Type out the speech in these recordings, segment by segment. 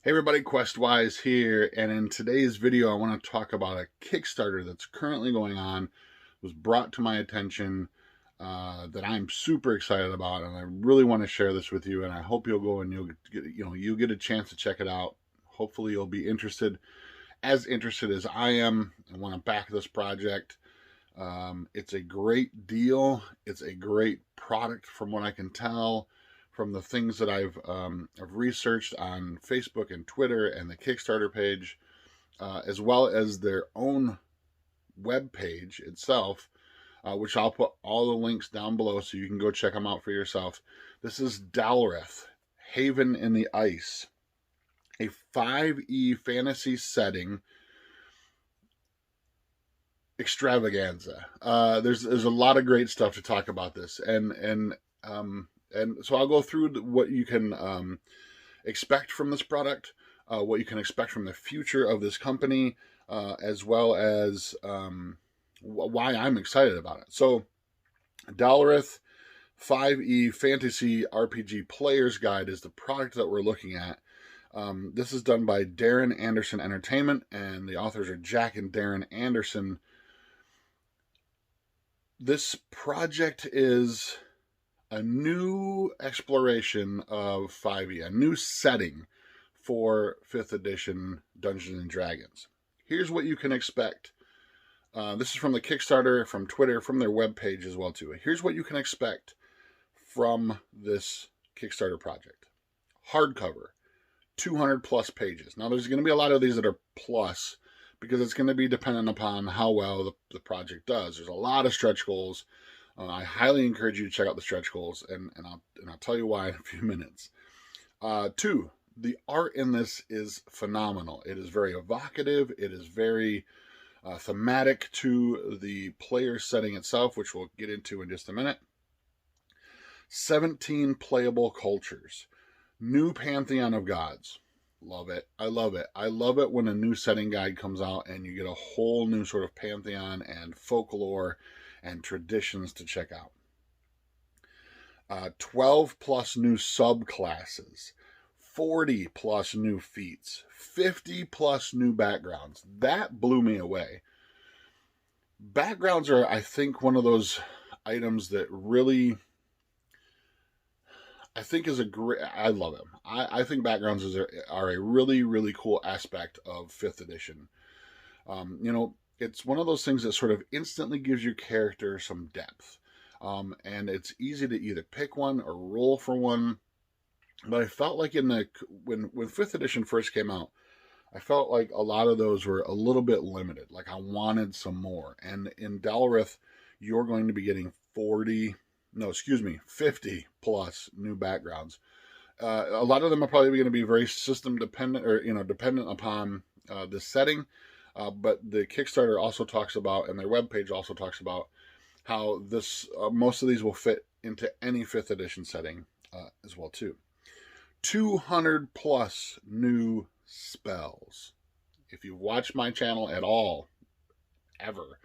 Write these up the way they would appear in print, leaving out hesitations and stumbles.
Hey everybody, Questwise here, and in today's video I want to talk about a Kickstarter that's currently going on. It was brought to my attention that I'm super excited about, and I really want to share this with you, and I hope you'll go and you'll get a chance to check it out. Hopefully you'll be as interested as I am and want to back this project. It's a great deal. It's a great product from what I can tell from the things that I've researched on Facebook and Twitter and the Kickstarter page, as well as their own web page itself, which I'll put all the links down below so you can go check them out for yourself. This is Dalreth-Haven in the Ice, a 5e fantasy setting extravaganza. There's a lot of great stuff to talk about this, and so I'll go through what you can expect from this product, what you can expect from the future of this company, as well as why I'm excited about it. So, Dalreth 5e Fantasy RPG Player's Guide is the product that we're looking at. This is done by Darren Anderson Entertainment, and the authors are Jack and Darren Anderson. This project is a new exploration of 5e, a new setting for 5th edition Dungeons and Dragons. Here's what you can expect. This is from the Kickstarter, from Twitter, from their webpage as well too. Here's what you can expect from this Kickstarter project. Hardcover, 200 plus pages. Now there's going to be a lot of these that are plus because it's going to be dependent upon how well the project does. There's a lot of stretch goals. I highly encourage you to check out the stretch goals, and I'll tell you why in a few minutes. 2, the art in this is phenomenal. It is very evocative. It is very thematic to the player setting itself, which we'll get into in just a minute. 17 playable cultures. New pantheon of gods. Love it. I love it. I love it when a new setting guide comes out and you get a whole new sort of pantheon and folklore and traditions to check out. 12 plus new subclasses, 40 plus new feats, 50 plus new backgrounds. That blew me away. Backgrounds are, I think, one of those items that really, I think is a great, I love them. I think backgrounds are a really, really cool aspect of 5th edition. It's one of those things that sort of instantly gives your character some depth. And it's easy to either pick one or roll for one. But I felt like when 5th edition first came out, I felt like a lot of those were a little bit limited. Like I wanted some more. And in Dalreth, you're going to be getting 50 plus new backgrounds. A lot of them are probably going to be very system dependent or, dependent upon the setting. But the Kickstarter also talks about, and their webpage also talks about, how most of these will fit into any 5th edition setting as well too. 200 plus new spells. If you've watched my channel at all, ever,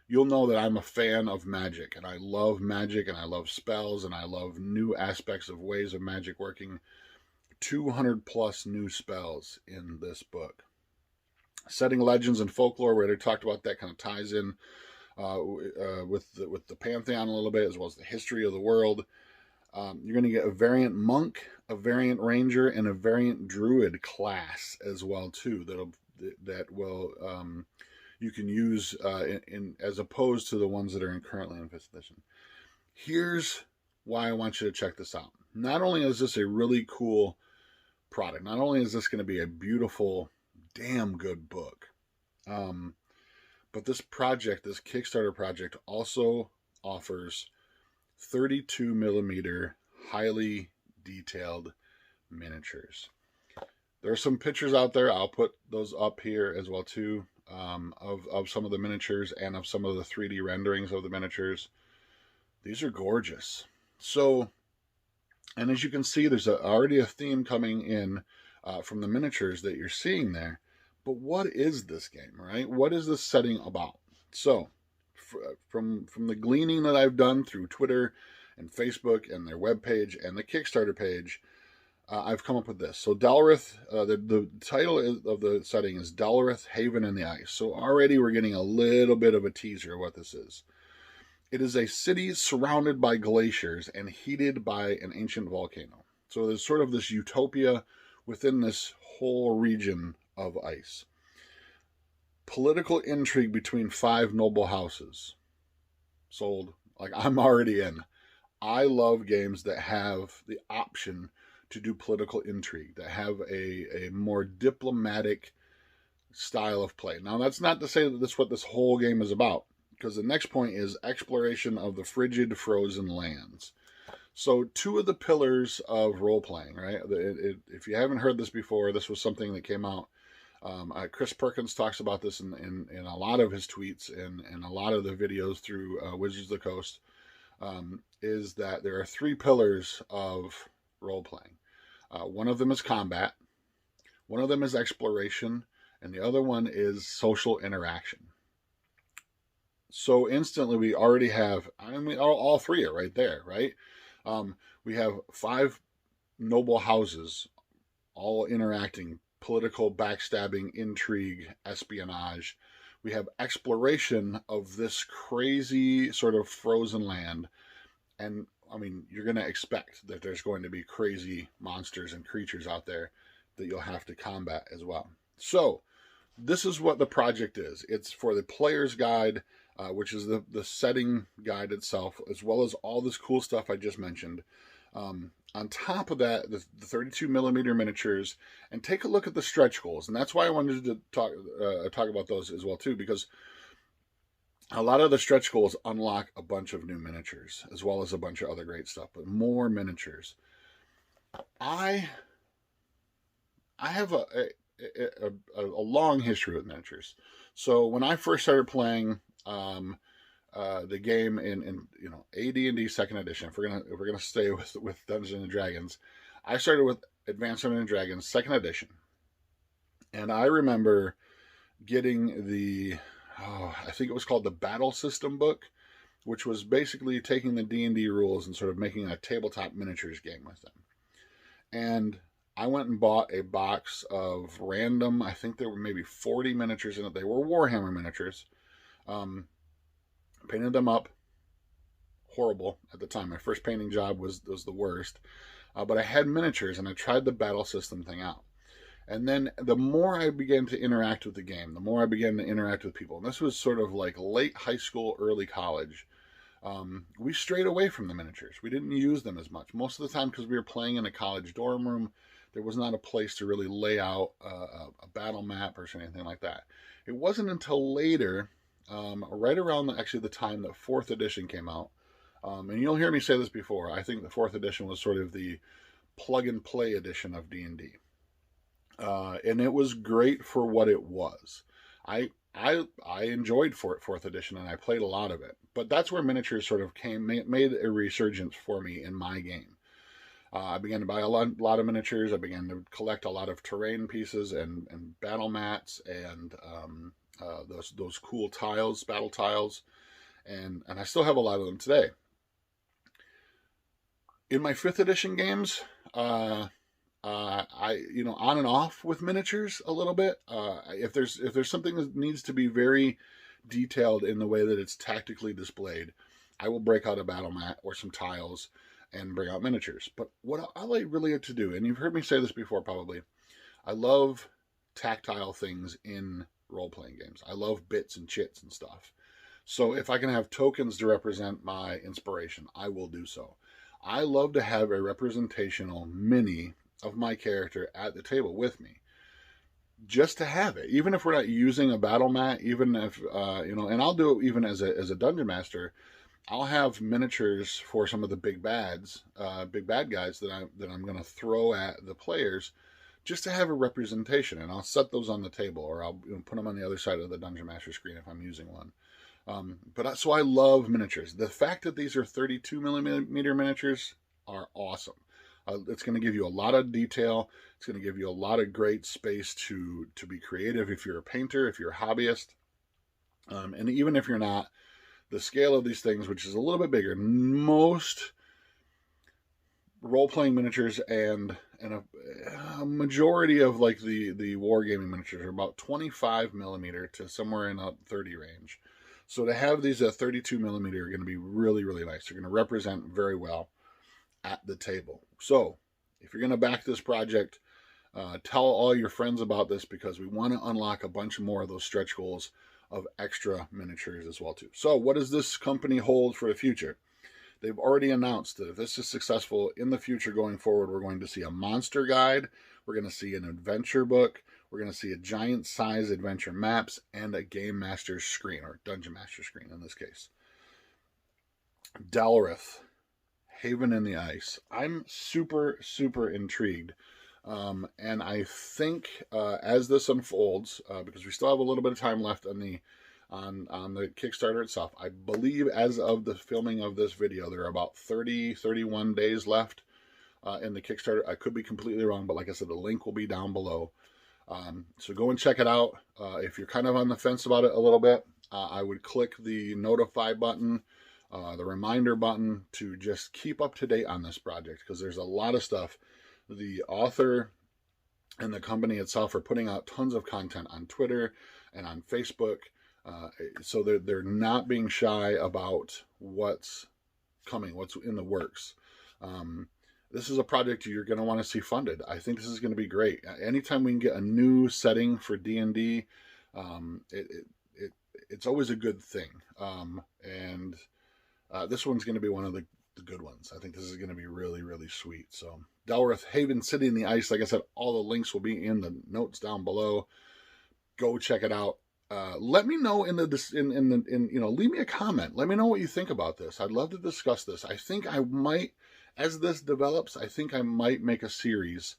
you'll know that I'm a fan of magic, and I love magic, and I love spells, and I love new aspects of ways of magic working. 200 plus new spells in this book. Setting legends and folklore, we already talked about that, kind of ties in with the pantheon a little bit, as well as the history of the world. You're going to get a variant monk, a variant ranger, and a variant druid class as well too. That will you can use in as opposed to the ones that are currently in 5th edition. Here's why I want you to check this out. Not only is this a really cool product, not only is this going to be a beautiful, damn good book, but this Kickstarter project also offers 32 millimeter highly detailed miniatures. There are some pictures out there. I'll put those up here as well too, of some of the miniatures and of some of the 3D renderings of the miniatures. These are gorgeous. So, and as you can see, there's already a theme coming in from the miniatures that you're seeing there. But what is this game, right? What is this setting about? So, from the gleaning that I've done through Twitter and Facebook and their webpage and the Kickstarter page, I've come up with this. So Dalreth, the title of the setting is Dalreth-Haven in the Ice. So already we're getting a little bit of a teaser of what this is. It is a city surrounded by glaciers and heated by an ancient volcano. So there's sort of this utopia within this whole region of ice. Political intrigue between 5 noble houses. Sold. Like, I'm already in. I love games that have the option to do political intrigue, that have a more diplomatic style of play. Now, that's not to say that that's what this whole game is about, because the next point is exploration of the frigid, frozen lands. So 2 of the pillars of role-playing, right? If you haven't heard this before, this was something that came out. Chris Perkins talks about this in a lot of his tweets and a lot of the videos through Wizards of the Coast, is that there are 3 pillars of role-playing. One of them is combat, one of them is exploration, and the other one is social interaction. So instantly we already have, I mean, all 3 are right there, right? We have 5 noble houses all interacting, political backstabbing, intrigue, espionage. We have exploration of this crazy sort of frozen land. And I mean, you're going to expect that there's going to be crazy monsters and creatures out there that you'll have to combat as well. So this is what the project is. It's for the player's guide, which is the setting guide itself, as well as all this cool stuff I just mentioned. On top of that, the 32 millimeter miniatures, and take a look at the stretch goals. And that's why I wanted to talk about those as well too, because a lot of the stretch goals unlock a bunch of new miniatures, as well as a bunch of other great stuff, but more miniatures. I have a long history with miniatures. So when I first started playing the game in AD&D Second Edition, if we're gonna stay with Dungeons and Dragons, I started with Advanced Dungeons and Dragons Second Edition, and I remember getting I think it was called the Battle System book, which was basically taking the D&D rules and sort of making a tabletop miniatures game with them. And I went and bought a box of random, I think there were maybe 40 miniatures in it. They were Warhammer miniatures. Painted them up. Horrible at the time. My first painting job was the worst. But I had miniatures, and I tried the battle system thing out. And then the more I began to interact with the game, the more I began to interact with people. And this was sort of like late high school, early college. We strayed away from the miniatures. We didn't use them as much. Most of the time, because we were playing in a college dorm room, there was not a place to really lay out a battle map or anything like that. It wasn't until later, right around the time that 4th edition came out, and you'll hear me say this before, I think the 4th edition was sort of the plug-and-play edition of D&D. And it was great for what it was. I enjoyed 4th edition, and I played a lot of it. But that's where miniatures sort of made a resurgence for me in my game. I began to buy a lot of miniatures. I began to collect a lot of terrain pieces and battle mats and those cool tiles, battle tiles, and I still have a lot of them today. In my 5th edition games, I on and off with miniatures a little bit. If there's something that needs to be very detailed in the way that it's tactically displayed, I will break out a battle mat or some tiles and bring out miniatures. But what I like really to do, and you've heard me say this before probably, I love tactile things in role-playing games. I love bits and chits and stuff. So if I can have tokens to represent my inspiration, I will do so. I love to have a representational mini of my character at the table with me, just to have it, even if we're not using a battle mat, even if and I'll do it even as a dungeon master. I'll have miniatures for some of the big bad guys that I'm going to throw at the players, just to have a representation, and I'll set those on the table, or I'll put them on the other side of the dungeon master screen if I'm using one. So I love miniatures. The fact that these are 32 millimeter miniatures are awesome. It's going to give you a lot of detail. It's going to give you a lot of great space to be creative if you're a painter, if you're a hobbyist. And even if you're not, the scale of these things, which is a little bit bigger, most role-playing miniatures and a majority of like the wargaming miniatures are about 25 millimeter to somewhere in a 30 range. So to have these at 32 millimeter are going to be really, really nice. They're going to represent very well at the table. So if you're going to back this project, tell all your friends about this, because we want to unlock a bunch more of those stretch goals of extra miniatures as well too. So what does this company hold for the future? They've already announced that if this is successful in the future going forward, we're going to see a monster guide, we're going to see an adventure book, we're going to see a giant size adventure maps, and a game master's screen, or dungeon master screen in this case. Dalreth-Haven in the Ice. I'm super, super intrigued. And I think as this unfolds, because we still have a little bit of time left on the Kickstarter itself, I believe as of the filming of this video, there are about 31 days left in the Kickstarter. I could be completely wrong, but like I said, the link will be down below. So go and check it out. If you're kind of on the fence about it a little bit, I would click the notify button, the reminder button, to just keep up to date on this project, because there's a lot of stuff. The author and the company itself are putting out tons of content on Twitter and on Facebook. So they're not being shy about what's coming, what's in the works. This is a project you're going to want to see funded. I think this is going to be great. Anytime we can get a new setting for D&D, it's always a good thing. And this one's going to be one of the good ones. I think this is going to be really, really sweet. So Dalreth-Haven City in the Ice, like I said, all the links will be in the notes down below. Go check it out. Let me know leave me a comment. Let me know what you think about this. I'd love to discuss this. I think I might, as this develops, I think I might make a series.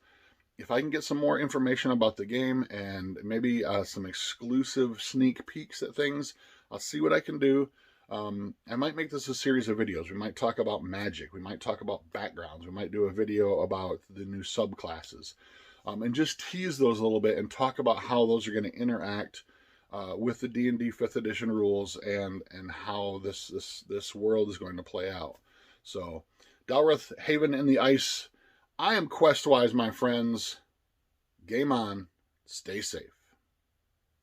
If I can get some more information about the game and maybe some exclusive sneak peeks at things, I'll see what I can do. I might make this a series of videos. We might talk about magic. We might talk about backgrounds. We might do a video about the new subclasses, and just tease those a little bit and talk about how those are going to interact with the D&D 5th edition rules and how this world is going to play out. So Dalreth-Haven in the Ice. I am Questwise, my friends. Game on. Stay safe.